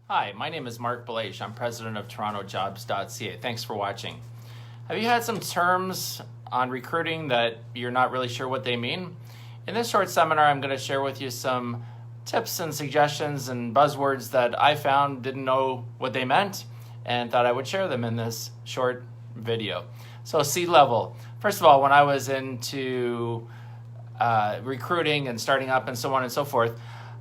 Hi, my name is Marc Belaiche. I'm president of TorontoJobs.ca. Thanks for watching. Have you had some terms on recruiting that you're not really sure what they mean? In this short seminar, I'm going to share with you some tips and suggestions and buzzwords that I found didn't know what they meant and thought I would share them in this short video. So C-level. First of all, when I was into recruiting and starting up and so on and so forth,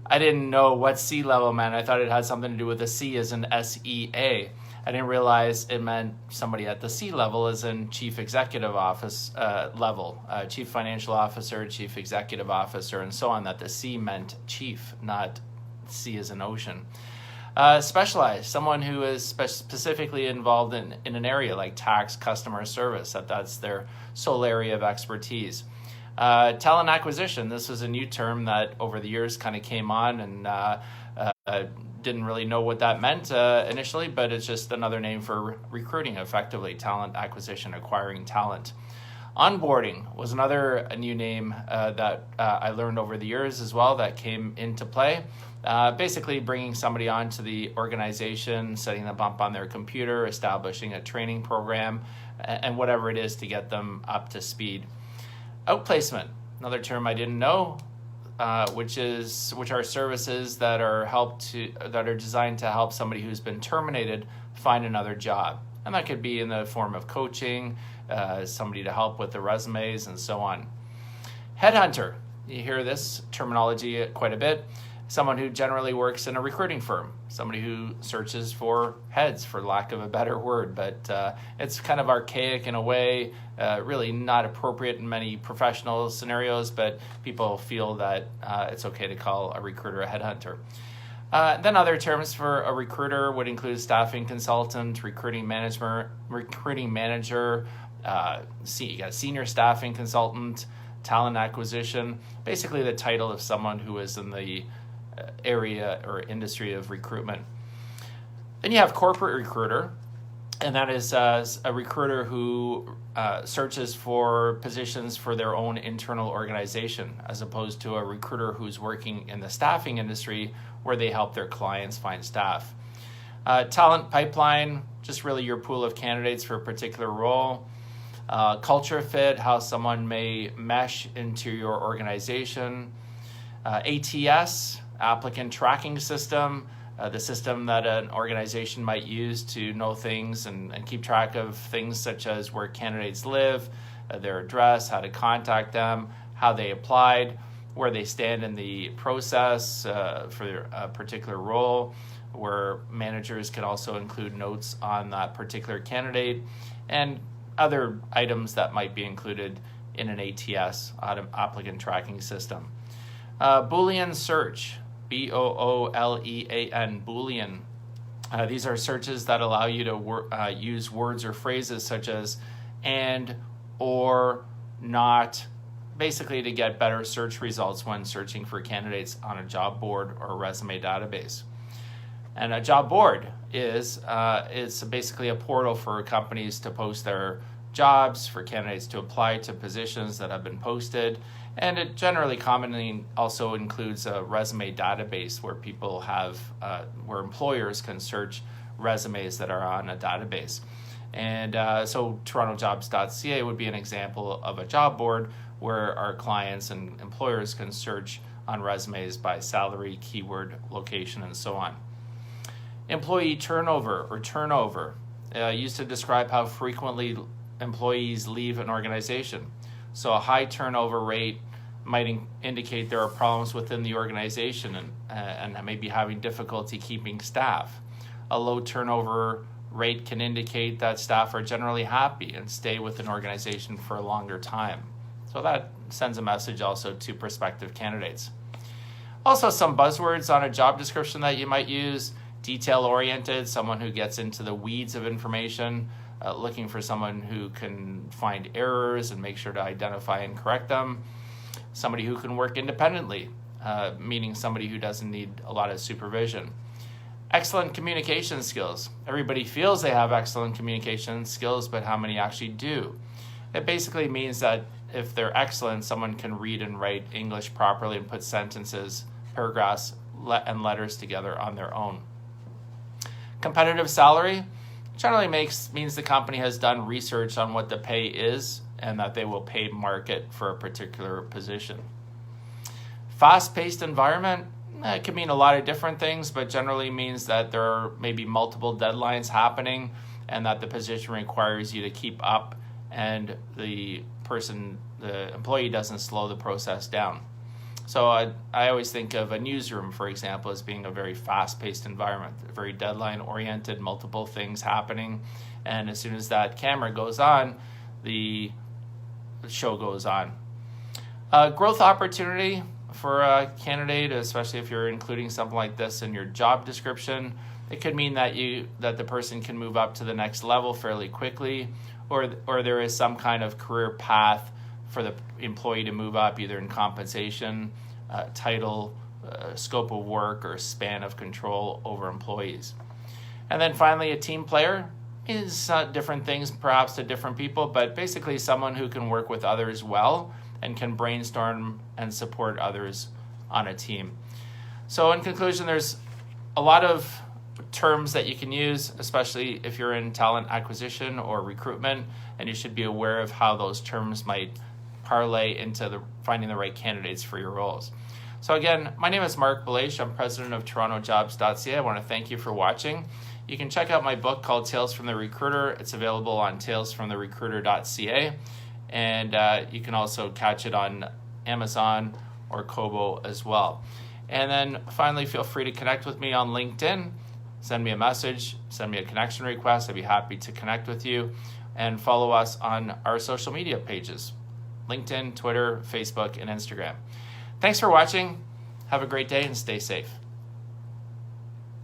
I didn't know what C-level meant. I thought it had something to do with the C as in S-E-A. I didn't realize it meant somebody at the C level as in chief executive office level, chief financial officer, chief executive officer, and so on, that the C meant chief, not C as in ocean. Specialized, someone who is specifically involved in an area like tax, customer service, that's their sole area of expertise. Talent acquisition, this was a new term that over the years kind of came on and didn't really know what that meant initially, but it's just another name for recruiting effectively, talent acquisition, acquiring talent. Onboarding was another new name that I learned over the years as well that came into play. Basically bringing somebody onto the organization, setting them up on their computer, establishing a training program, and whatever it is to get them up to speed. Outplacement, another term I didn't know, which are services that are designed to help somebody who's been terminated find another job, and that could be in the form of coaching, somebody to help with the resumes, and so on. Headhunter, you hear this terminology quite a bit. Someone who generally works in a recruiting firm, somebody who searches for heads, for lack of a better word, but it's kind of archaic in a way, really not appropriate in many professional scenarios, but people feel that it's okay to call a recruiter a headhunter. Then other terms for a recruiter would include staffing consultant, recruiting manager, you got senior staffing consultant, talent acquisition, basically the title of someone who is in the area or industry of recruitment. Then you have corporate recruiter, and that is a recruiter who searches for positions for their own internal organization, as opposed to a recruiter who's working in the staffing industry where they help their clients find staff. Talent pipeline, just really your pool of candidates for a particular role. Culture fit, how someone may mesh into your organization. ATS, applicant tracking system, the system that an organization might use to know things and keep track of things such as where candidates live, their address, how to contact them, how they applied, where they stand in the process for a particular role, where managers can also include notes on that particular candidate, and other items that might be included in an ATS, applicant tracking system. Boolean search, B-O-O-L-E-A-N, Boolean. These are searches that allow you to use words or phrases such as and, or, not, basically to get better search results when searching for candidates on a job board or resume database. And a job board is basically a portal for companies to post their jobs, for candidates to apply to positions that have been posted, and it generally commonly also includes a resume database where people have, where employers can search resumes that are on a database. And so TorontoJobs.ca would be an example of a job board where our clients and employers can search on resumes by salary, keyword, location, and so on. Employee turnover or turnover, used to describe how frequently employees leave an organization. So a high turnover rate might indicate there are problems within the organization and maybe having difficulty keeping staff. A low turnover rate can indicate that staff are generally happy and stay with an organization for a longer time. So that sends a message also to prospective candidates. Also some buzzwords on a job description that you might use: detail-oriented, someone who gets into the weeds of information, looking for someone who can find errors and make sure to identify and correct them. Somebody who can work independently, meaning somebody who doesn't need a lot of supervision. Excellent communication skills. Everybody feels they have excellent communication skills, but how many actually do? It basically means that if they're excellent, someone can read and write English properly and put sentences, paragraphs, and letters together on their own. Competitive salary generally means the company has done research on what the pay is and that they will pay market for a particular position. Fast-paced environment, it can mean a lot of different things, but generally means that there are maybe multiple deadlines happening and that the position requires you to keep up and the employee doesn't slow the process down. So I always think of a newsroom, for example, as being a very fast-paced environment, very deadline-oriented, multiple things happening, and as soon as that camera goes on, the show goes on. Growth opportunity for a candidate, especially if you're including something like this in your job description, it could mean that the person can move up to the next level fairly quickly, or there is some kind of career path for the employee to move up, either in compensation, title, scope of work, or span of control over employees. And then finally, a team player is different things perhaps to different people, but basically someone who can work with others well and can brainstorm and support others on a team. So in conclusion, there's a lot of terms that you can use, especially if you're in talent acquisition or recruitment, and you should be aware of how those terms might parlay into finding the right candidates for your roles. So again, my name is Marc Belaiche. I'm president of TorontoJobs.ca. I want to thank you for watching. You can check out my book called Tales from the Recruiter. It's available on talesfromtherecruiter.ca, and you can also catch it on Amazon or Kobo as well. And then finally, feel free to connect with me on LinkedIn. Send me a message, send me a connection request. I'd be happy to connect with you, and follow us on our social media pages: LinkedIn, Twitter, Facebook, and Instagram. Thanks for watching. Have a great day and stay safe.